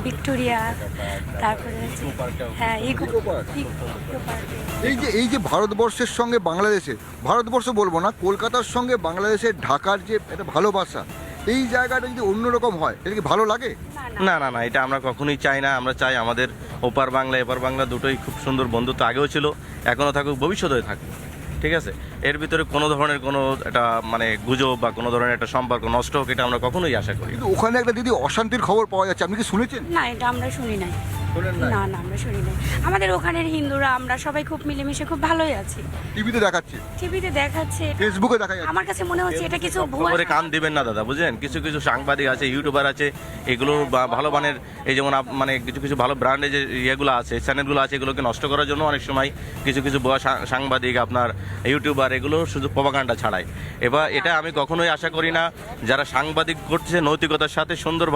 Victoria, তারপরে হচ্ছে হ্যাঁ ইকো পার্ক। এই যে ভারতবর্ষের সঙ্গে বাংলাদেশের, ভারতবর্ষ বলবো না, কলকাতার সঙ্গে বাংলাদেশের ঢাকার যে একটা ভালোবাসা, এই জায়গাটা যদি অন্যরকম হয় এটা কি ভালো লাগে? না না না, এটা আমরা কখনোই চাই না। আমরা চাই আমাদের ওপার বাংলা এপার বাংলা দুটোই খুব সুন্দর বন্ধুত্ব আগেও ছিল, এখনও থাকুক, ভবিষ্যতেও থাকুক। ঠিক আছে, এর ভিতরে কোনো ধরনের কোনো একটা মানে গুজব বা কোনো ধরনের একটা সম্পর্ক নষ্ট হোক এটা আমরা কখনোই আশা করি না। কিন্তু ওখানে একটা দিদি অশান্তির খবর পাওয়া যাচ্ছে, আপনি কি শুনেছেন? না, এটা আমরা শুনি নাই। শোনেন না? না না, আমরা শুনি নাই। আমাদের ওখানের হিন্দুরা আমরা সবাই খুব মিলেমিশে খুব ভালোই আছি। টিভিতে দেখাচ্ছে, টিভিতে দেখাচ্ছে, ফেসবুকে দেখা যাচ্ছে। আমার কাছে মনে হচ্ছে এটা কিছু ভুয়া খবরে কান দিবেন না দাদা, বুঝলেন? কিছু কিছু সাংবাদিক আছে, ইউটিউবার আছে, এগুলো ভালো মানের, এই যেমন মানে কিছু কিছু ভালো ব্র্যান্ডের যে ইয়েগুলো আছে, চ্যানেলগুলো আছে, এগুলোকে নষ্ট করার জন্য অনেক সময় কিছু কিছু ভুয়া সাংবাদিক, আপনার ইউটিউবার, এগুলো শুধু প্রপাগান্ডা ছাড়ায়। এবার এটা আমি কখনোই আশা করি না। যারা সাংবাদিক করছে নৈতিকতার সাথে সুন্দর